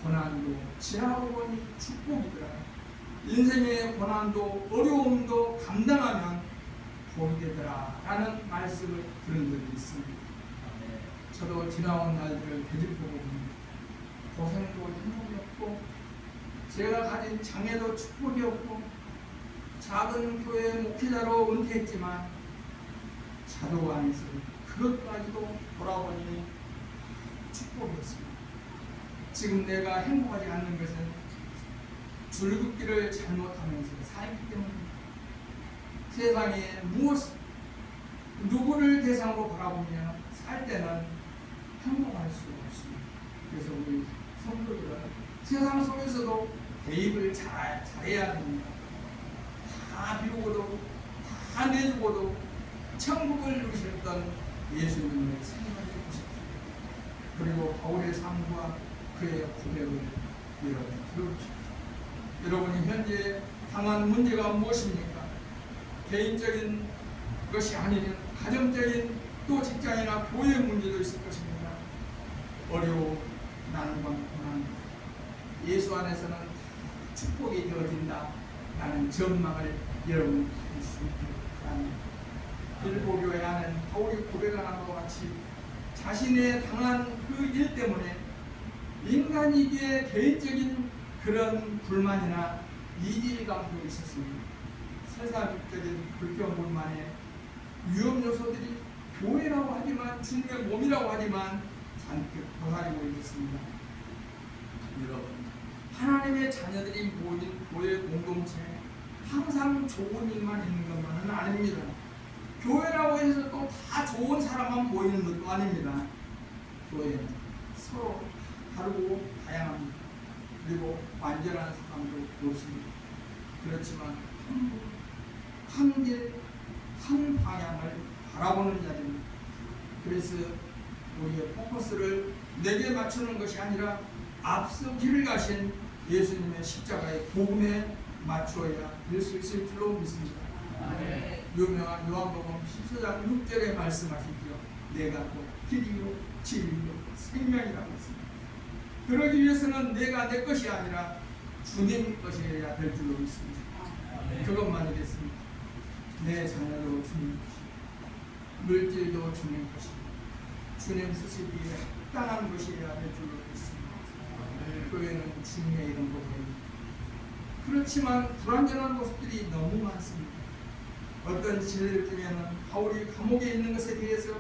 고난도 지나고 보니 축복이더라. 인생의 고난도 어려움도 감당하면 복이 되더라 라는 말씀을 들은 적이 있습니다. 저도 지나온 날들을 되짚어보면 고생도 행복이 없고 제가 가진 장애도 축복이 없고 작은 교회 목회자로 은퇴했지만 자도 안에서 그것까지도 돌아보니 축복이었습니다. 지금 내가 행복하지 않는 것은 줄긋기를 잘못하면서 살기 때문입니다. 세상에 누구를 대상으로 바라보며 살 때는 행복할 수 없습니다. 그래서 우리 성도들은 세상 속에서도 대입을 잘해야 됩니다. 다 비우고도 다 내주고도 천국을 누리셨던 예수님을 생각해 보십시오. 그리고 바울의 삶과 그의 고백을 여러분 들어보십시오. 여러분이 현재 당한 문제가 무엇입니까? 개인적인 것이 아니면 가정적인 또 직장이나 교회 문제도 있을 것입니다. 어려움, 난관, 고난, 예수 안에서는 축복이 되어진다 라는 전망을 여러분 가질 수 있기를 바랍니다. 빌보교회 안은 바울이 고백하는 것과 같이 자신의 당한 그 일 때문에 인간이기에 개인적인 그런 불만이나 이질감도 있었습니다. 세상적인 불평불만에 위험 요소들이 교회라고 하지만 주님의 몸이라고 하지만 잔뜩 도사리고 있습니다. 여러분, 하나님의 자녀들이 모인 교회 공동체에 항상 좋은 일만 있는 것만은 아닙니다. 교회라고 해서 또 다 좋은 사람만 모이는 것도 아닙니다. 교회는 서로 다르고 다양합니다. 그리고 완전한 사람도 없습니다. 그렇지만 한 길, 한 방향을 바라보는 자입니다. 그래서 우리의 포커스를 내게 맞추는 것이 아니라 앞서 길을 가신 예수님의 십자가의 복음에 맞추어야 될 수 있을 줄로 믿습니다. 유명한 요한복음 14장 6절에 말씀하시죠. 내가 곧 길이요 진리요 생명이라고 했습니다. 그러기 위해서는 내가 내 것이 아니라 주님 것이어야 될 줄로 믿습니다. 그것만이겠습니다. 내 자녀도 주님 것이, 물질도 주님 것이, 주님 쓰시기에 합당한 것이어야 될 줄로 믿습니다. 교회는 주님의 이름 보입니다. 그렇지만 불완전한 모습들이 너무 많습니다. 어떤 진리들 중에는 바울이 감옥에 있는 것에 대해서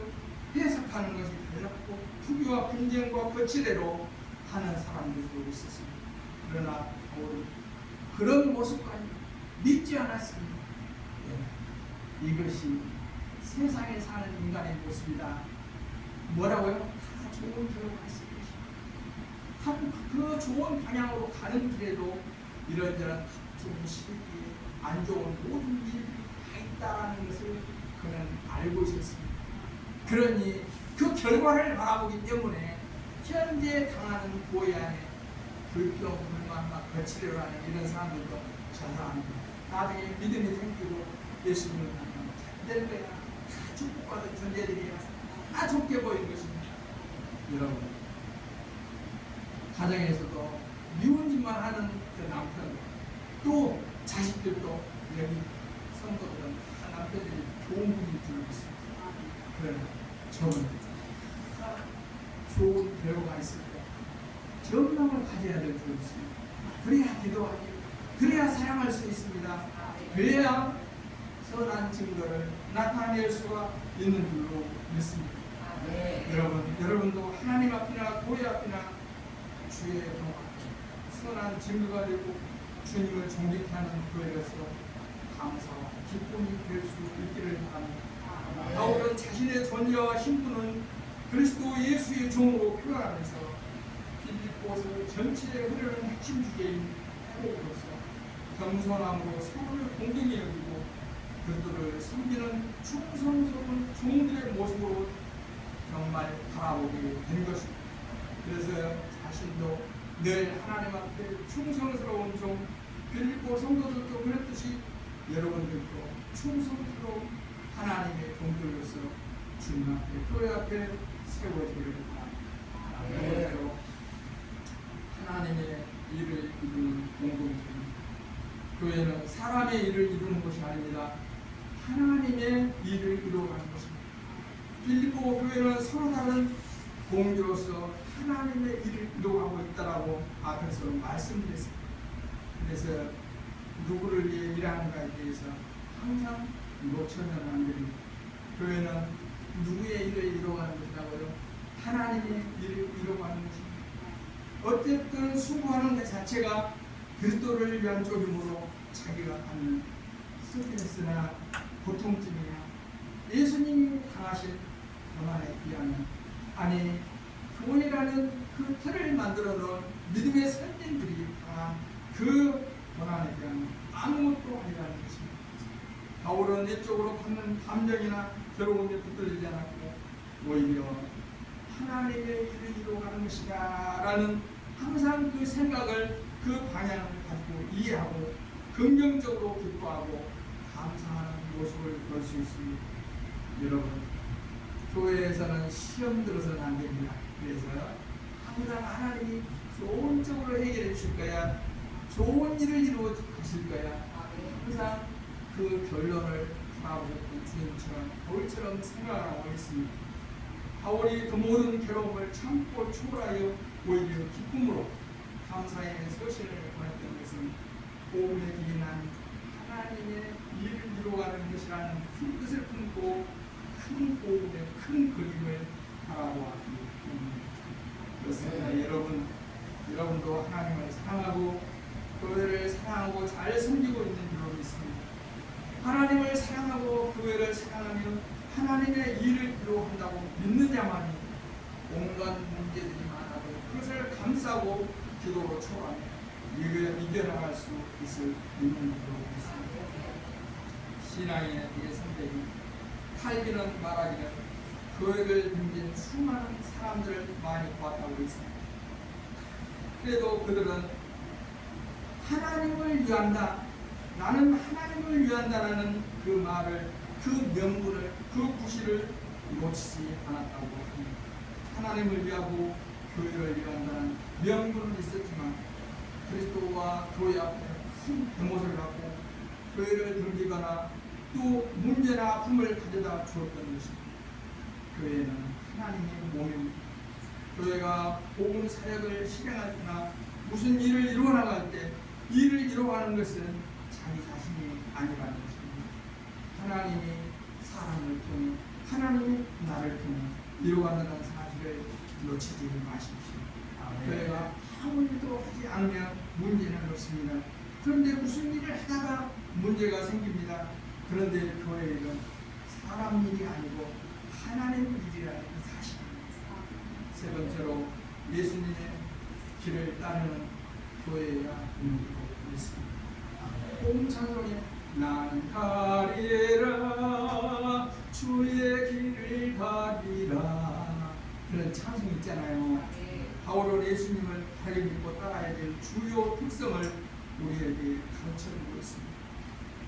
해석하는 것이 달랐고 투기와 분쟁과 거칠애로 하는 사람들도 있었습니다. 그러나 바울은 그런 모습까지 믿지 않았습니다. 이것이 세상에 사는 인간의 모습이다. 뭐라고요? 다 좋은 결과가 있을 것이다. 그 좋은 방향으로 가는 길에도 이런저런 다툼, 시기, 안 좋은 모든 일이 다 있다는 것을 그는 알고 있었습니다. 그러니 그 결과를 바라보기 때문에 현재 당하는 고해 안에 불평, 불만과 거칠애로 하는 이런 사람들도 자살합니다. 나중에 믿음이 생기고 예수님을 만나면 잘 될 거야. 다 축복받은 존재들이야. 다 좋게 보이는 것입니다. 여러분, 가정에서도 미운 짓만 하는 그 남편, 또 자식들도 여기 성도들은 다 남편들이 좋은 분일 줄 믿습니다. 그러나 저는 좋은 배우가 있을 때 전망을 가져야 될 줄 믿습니다. 그래야 기도하기, 그래야 사랑할 수 있습니다. 그래야 선한 증거를 나타낼 수가 있는 줄로 믿습니다. 여러분도 하나님 앞이나 교회 앞이나 주의 종 선한 증거가 되고 주님을 존경하는 교회로서 감사와 기쁨이 될 수 있기를 바랍니다. 바울은 자신의 존재와 신분은 그리스도 예수의 종으로 표현하면서 빌립보서 전체에 흐르는 핵심 주제인 회복으로서 겸손함으로 서로를 공동히 여기고 그들을 섬기는 충성스러운 종들의 모습으로 정말 바라보게 된 것입니다. 그래서 자신도 늘 하나님 앞에 충성스러운 종, 빌립보 성도들도 그랬듯이 여러분들도 충성스러운 하나님의 종들로서 주님 앞에, 교회 앞에 세워지기를 바랍니다. 그리고 하나님의 일을 이루는 공동체입니다. 교회는 사람의 일을 이루는 것이 아닙니다. 하나님의 하나님의 일을 이루어가고 있다라고 앞에서 말씀드렸습니다. 그래서 누구를 위해 일하는가에 대해서 항상 놓쳐서는 안 됩니다. 교회는 누구의 일을 이루어가는 것이라고요? 하나님의 일을 이루어가는 것입니다. 어쨌든 수고하는 것 자체가 그리스도를 위한 쪽이므로 자기가 받는 스트레스나 고통쯤이나 예수님이 당하신 고난에 비하면, 아니 교회라는 그 틀을 만들어 놓은 믿음의 선진들이 당한 그 고난에 비하면 아무것도 아니라는 것입니다. 바울은 내적으로 받는 감정이나 괴로움에 붙들리지 않았고 오히려 하나님의 일을 이루어가는 것이다 라는 항상 그 생각을, 그 방향을 가지고 이해하고 긍정적으로 기뻐하고 감사하는 모습을 볼 수 있습니다. 여러분, 교회에서는 시험 들어서는 안 됩니다. 그래서 항상 하나님이 좋은 쪽으로 해결해 주실 거야, 좋은 일을 이루어 주실 거야, 항상 그 결론을 바라보고 주님처럼 바울처럼 생각하고 있습니다. 바울이 그 모든 괴로움을 참고 초월하여 오히려 기쁨으로 감사의 서신을 보냈던 것은 복음에 기인한 하나님의 일을 이루어가는 것이라는 큰 뜻을 품고 큰 복음의 큰 그림을 바라보았기 때문입니다. 그렇습니다. 여러분도 하나님을 사랑하고 교회를 사랑하고 잘 섬기고 있는 줄로 믿습니다. 하나님을 사랑하고 교회를 사랑하며 하나님의 일을 이루어한다고 믿는 자만이 온갖 문제들이 많아도 그것을 감싸고 기도로 초월하며 이겨나갈 수 있을 믿는 줄로 믿습니다. 신앙의 대선배인 칼빈은 말하기를 교회를 빚는 수많은 사람들을 많이 보았다고 했습니다. 그래도 그들은 하나님을 위한다, 나는 하나님을 위한다라는 그 말을, 그 명분을, 그 구실을 놓치지 않았다고 합니다. 하나님을 위하고 교회를 위한다는 명분은 있었지만 그리스도와 교회 앞에 큰 대못을 갖고 교회를 등지거나 또 문제나 아픔을 가져다 주었던 것입니다. 교회는 하나님의 몸입니다. 교회가 복음 사역을 실행할 때나 무슨 일을 이루어 나갈 때 일을 이루어가는 것은 자기 자신이 아니라는 것입니다. 하나님이 사람을 통해, 하나님이 나를 통해 이루어간다는 사실을 놓치지 마십시오. 교회가 아무 일도 하지 않으면 문제는 없습니다. 그런데 무슨 일을 하다가 문제가 생깁니다. 그런데 교회 일은 사람 일이 아니고 하나님 일이라는 사실입니다. 세 번째로 예수님의 길을 따르는 교회가 있는 있습니다. 옹창소리 나는 가리라 주의 길을 가리라, 그런 찬송 있잖아요. 바울은 예수님을 바르게 믿고 따라야 될 주요 특성을 우리에게 가르쳐주고 있습니다.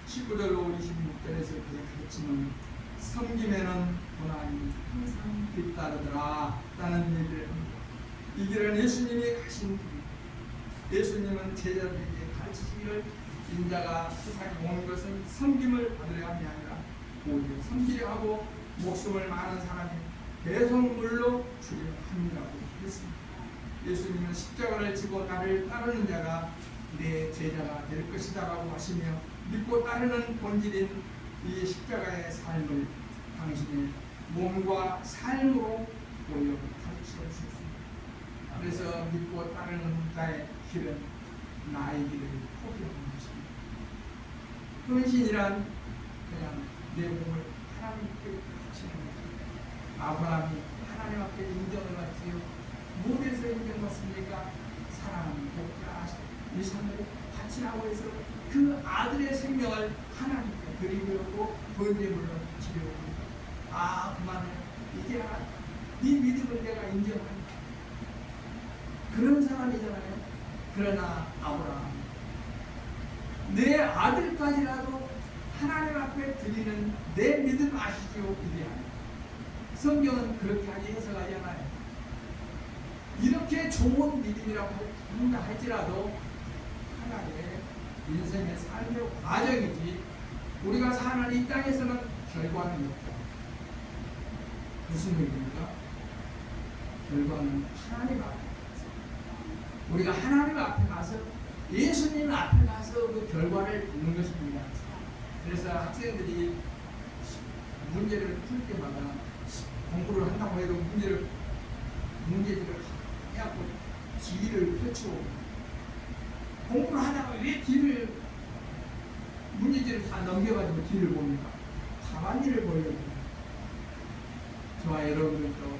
19절로 26절에서 그의 가르침은 섬김에는 고난이 항상 뒤따르더라 라는 얘기를 합니다. 이 길은 예수님이 가신 길입니다. 예수님은 제자들에게 가르치시기를 인자가 세상에 오는 것은 섬김을 받으려 함이 아니라 오히려 섬기려 하고 목숨을 많은 사람이 배송물로 주려 함이라고 했습니다. 예수님은 십자가를 지고 나를 따르는 자가 내 제자가 될 것이다 라고 하시며 믿고 따르는 본질인 이 십자가의 삶을 당신의 몸과 삶으로 보여 가르쳐 주셨습니다. 그래서 믿고 따르는 자의 길은 나의 길을 포기하는 것입니다. 헌신이란 그냥 내 몸을 하나님께 바치는 것입니다. 아브라함이 하나님 앞에 인정을 받지요. 무엇에서 인정받습니까? 사랑하는 복자 이삭을 바치라고 해서 그 아들의 생명을 하나님께 드리려고 번제물로 바치려고 합니다. 아, 그만해. 이제 네 믿음을 내가 인정한다. 그런 사람이잖아요. 그러나 아브라함, 내 아들까지라도 하나님 앞에 드리는 내 믿음 아시죠? 그게 아니에요. 성경은 그렇게 하지 해석하지 않아요. 이렇게 좋은 믿음이라고 한다 할지라도 하나님의 인생의 삶의 과정이지 우리가 사는 이 땅에서는 결과는 없다. 무슨 얘기입니까? 결과는 하나님 앞에 가서 우리가 하나님 앞에 가서 예수님 앞에 가서 그 결과를 보는 것입니다. 그래서 학생들이 문제를 풀 때마다 공부를 한다고 해도 문제들을 해갖고 뒤를 펼치고 공부를 하다가 왜 뒤를 문제지를 다 넘겨가지고 뒤를 봅니까? 가만히를 보려고. 저와 여러분들도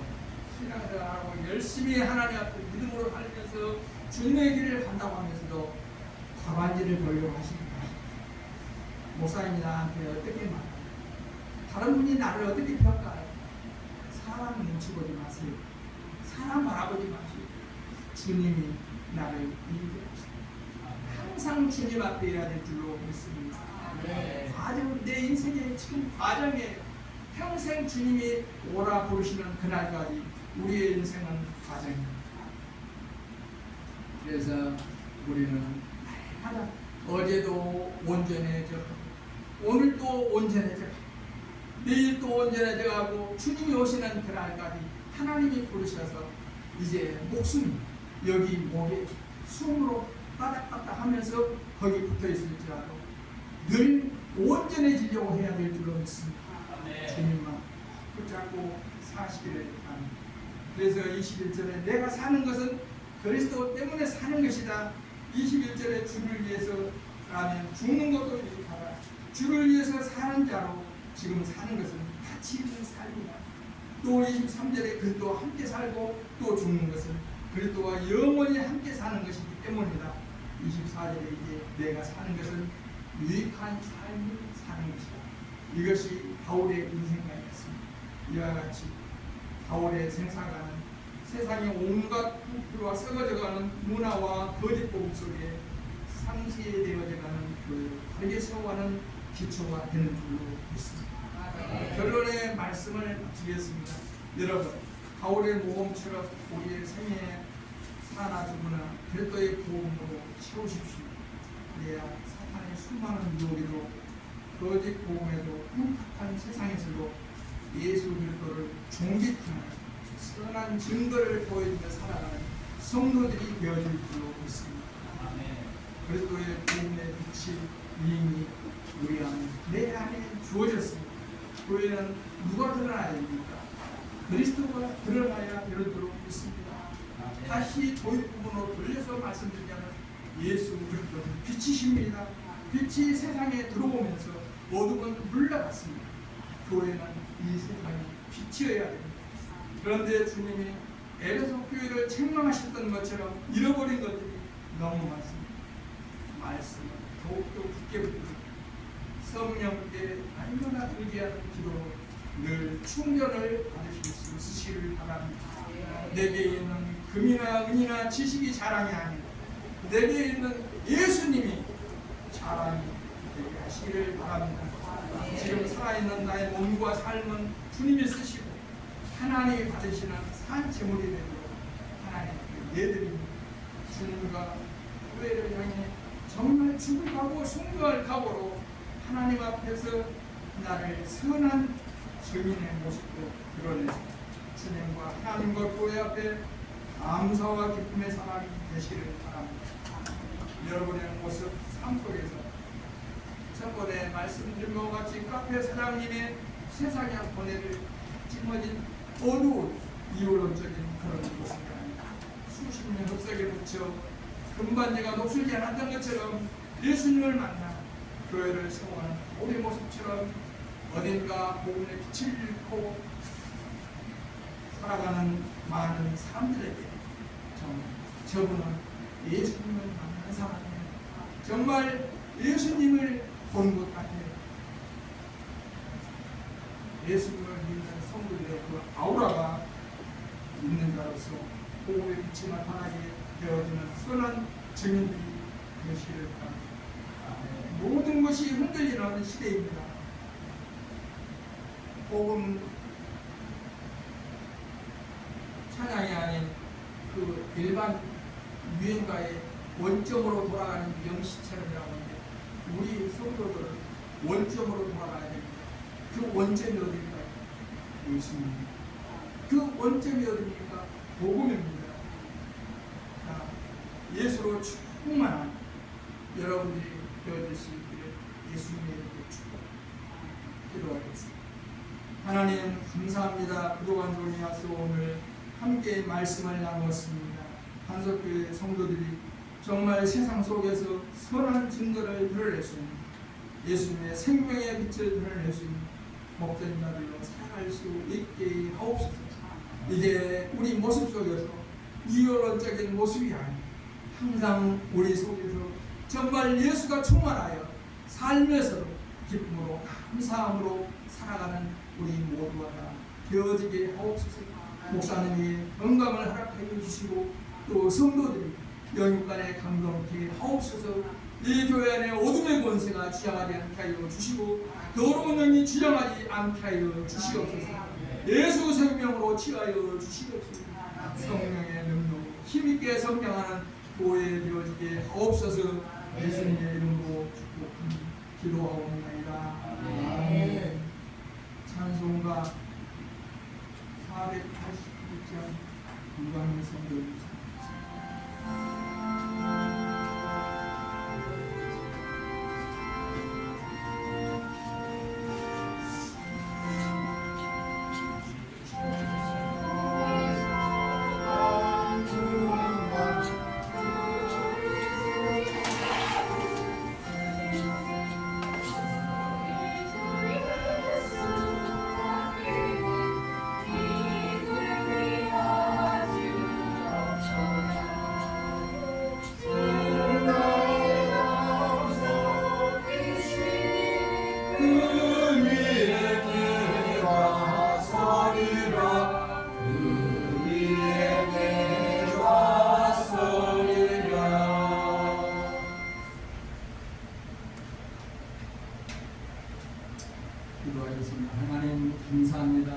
신앙생활하고 열심히 하나님 앞에 믿음으로 살면서 주님의 길을 간다고 하면서도 가만히를 보려고 하십니다. 목사님이 나한테 어떻게 말해요? 다른 분이 나를 어떻게 평가해요? 사람 눈치 보지 마세요. 사람 바라보지 마시고 주님이 나를 인도하십니다. 항상 주님 앞에 해야 될 줄로 믿습니다. 과정, 내 인생의 지금 과정에 평생 주님이 오라 부르시는 그날까지 우리의 인생은 과정입니다. 그래서 우리는 날마다 어제도 온전해져 오늘도 온전해져 내일 또 온전해져가고 주님이 오시는 그날까지 하나님이 부르셔서 이제 목숨이 여기 목에 숨으로 따닥따닥 하면서 거기 붙어 있을지라도 늘 온전해지려고 해야 될 줄로 믿습니다. 주님만 붙잡고 사시기를 바랍니다. 그래서 21절에 내가 사는 것은 그리스도 때문에 사는 것이다. 21절에 주를 위해서 라면 죽는 것도 유익하다. 주를 위해서 사는 자로 지금 사는 것은 가치 있는 삶이다. 또 23절에 그리스도와 함께 살고 또 죽는 것은 그리스도와 영원히 함께 사는 것이기 때문이다. 24절에 이제 내가 사는 것은 유익한 삶을 사는 것이다. 이것이 바울의 인생관이었습니다. 이와 같이 바울의 생사가는 세상의 온갖 부패와 썩어져가는 문화와 거짓 복음 속에 상쇄되어져가는 교회를 바르게 세워가는 기초가 되는 줄로 믿습니다. 결론의 말씀을 마치겠습니다. 여러분, 바울의 모험처럼 우리의 생애에 사나 죽으나 별도의 복음으로 채우십시오. 그래야 사탄의 수많은 유혹에도 거짓 복음에도 흉악한 세상에서도 예수 그리스도를 존귀하는 선한 증거를 보여주며 살아가는 성도들이 되어질 줄로 믿습니다. 그리스도의 복음의 빛이 이미 우리 안에 내 안에 주어졌습니다. 교회는 누가 드러나야 됩니까? 그리스도가 드러나야 되는 줄로 믿습니다. 다시 도입 부분으로 돌려서 말씀드리자면 예수 그리스도는 빛이십니다. 빛이 세상에 들어오면서 어둠은 물러갔습니다. 교회는 이 세상의 빛이어야 됩니다. 그런데 주님이 에베소 교회를 책망하셨던 것처럼 잃어버린 것들이 너무 많습니다. 말씀을 더욱더 굳게 붙들고 성령께 얼마나 의지하는 기도로 늘 충전을 받으실 수 있으시기를 바랍니다. 내게 있는 금이나 은이나 지식이 자랑이 아니라 내게 있는 예수님이 자랑이 되게 하시기를 바랍니다. 지금 살아있는 나의 몸과 삶은 주님이 쓰시고 하나님이 받으시는 산 제물이 되도록 하나님께 내드립니다. 주님과 교회를 향해 정말 죽을 각오, 순교할 각오로 하나님 앞에서 나를 선한 증인의 모습도 드러내서 주님과 하나님과 교회 앞에 감사와 기쁨의 사람이 되시기를 바랍니다. 여러분의 모습, 삶 속에서 저번에 말씀드린 것 같이 카페 사장님의 세상에 보내를 짊어진 어두운 이율론적인 그런 모습이 아니라 수십 년 흑석에 묻혀 금반지가 녹슬지 않았던 것처럼 예수님을 만나 교회를 세워가는 우리 모습처럼 어딘가 복음의 빛을 잃고 살아가는 많은 사람들에게 정말 저분은 예수님을 만난 사람이에요. 정말 예수님을 본 것 같아요. 예수님을 믿는 성도들의 그 아우라가 있는 자로서 복음의 빛이 나타나게 되어지는 선한 증인들이 되시기를 바랍니다. 모든 것이 흔들리는 시대입니다. 복음 찬양이 아닌 그 일반 유행가의 원점으로 돌아가는 영시체험이라고 하는데 우리 성도들은 원점으로 돌아가야 됩니다. 그 원점이 어디입니까? 예수님. 그 원점이 어디입니까? 복음입니다. 자, 예수로 충만한 여러분들이 되어질 수 있기를 예수님의 이름으로 축복 기도하겠습니다. 하나님 감사합니다. 그동안 종이 와서 오늘 함께 말씀을 나누었습니다. 한석교회 성도들이 정말 세상 속에서 선한 증거를 드러낼 수 있는 예수님의 생명의 빛을 드러낼 수 있는 복된 자들로 살아갈 수 있게 하옵소서. 이제 우리 모습 속에서 이언론적인 모습이 아닌 항상 우리 속에서 정말 예수가 충만하여 삶에서 기쁨으로 감사함으로 살아가는 우리 모두가 다 되어지게 하옵소서. 목사님이 건강을 허락하여 주시고 또 성도들이 영육간에 감동케 하옵소서. 이 교회 안에 어둠의 권세가 주장하지 않게 하여 주시고 더러운 영이 주장하지 않게 하여 주시옵소서. 예수 생명으로 취하여 주시옵소서. 성령의 능력 힘있게 성장하는 교회 되어지게 하옵소서. 예수님의 이름으로 기도하옵나이다. 아멘. 찬송가 486장 유광민 성도입니다. 기도하겠습니다. 하나님 감사합니다.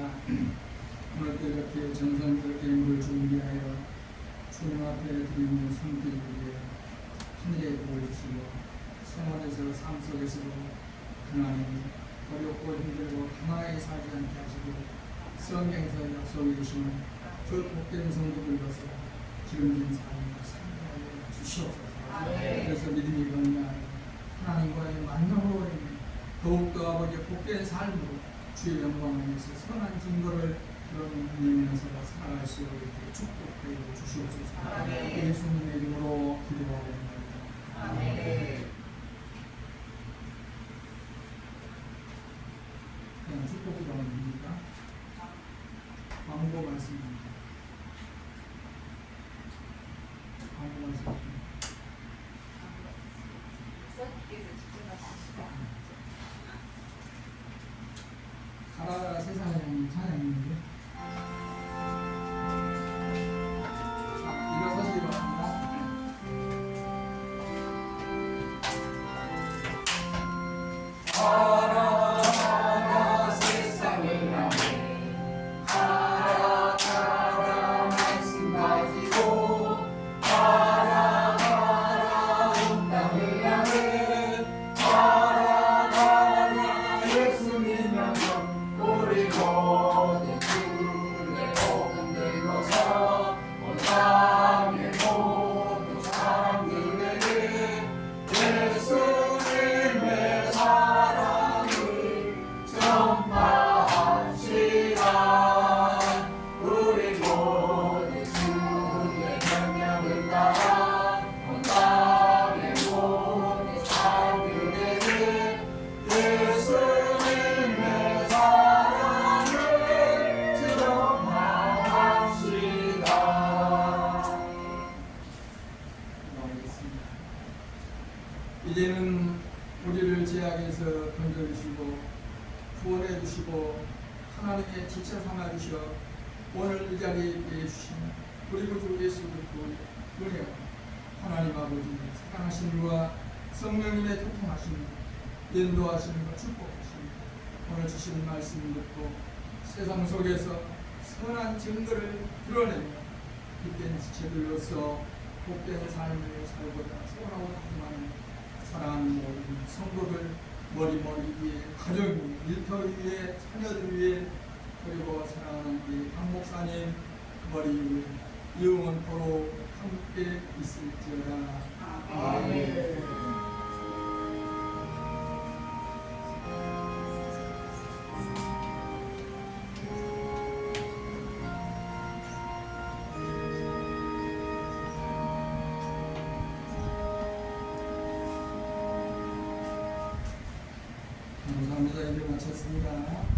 오늘도 이렇게 정성스럽게 예물을 준비하여 주님 앞에 드리는 손길 위에 하늘에 복을 주시고 생활에서 삶 속에서도 하나님 어렵고 힘들고 가난하게 살지 않게 하시고 성경에서 약속해 주시는 그 복된 성도들로서 기름진 삶을 살게 주시옵소서. 그래서 믿음이 건강 하나님과의 만남으로 인해 더욱더 아버지의 복된 삶으로 주의 영광을 위해서 선한 증거를 드러내면서 살아갈 수 있게 축복해 주시옵소서. 예수님의 이름으로 기도하옵나이다. 아멘. 그냥 축복 기도하면 됩니까? 광고 말씀입니다. 광고 말씀입니다. 가라 세상에 찬양인데 일어서시기 바랍니다. 가라 세상을 향해 가라 말씀 가지고 가라 온 땅을 향해 가라 예수 믿으면서 우리 모두 주의 복음 들고서 온 땅의 모든 사람들에게 예수님의 사랑을 전파합시다. 우리 모두 주의 명령을 따라 온 땅의 모든 사람들에게 예수님의 사랑을 전파합시다. 이제는 우리를 죄악에서 건져주시고 구원해주시고 하나님의 지체 삼아주셔 오늘 이 자리에 있게 해주신 우리 구주 예수 그리스도의 은혜와 하나님 아버지의 사랑하심과 성령님의 통통하심 인도하심과 축복하심 오늘 주신 말씀 듣고 세상 속에서 선한 증거를 드러내며 빛된 지체들로서 복된 삶을 살고자 소원하고 다짐하는 사랑하는 모든 성도들 머리 위에 가정 위에 일터 위에 자녀들 위에 그리고 사랑하는 우리 박 목사님 머리 위에 영원토록 함께 있을지어다. 아멘. 감사합니다. 이제 마쳤습니다.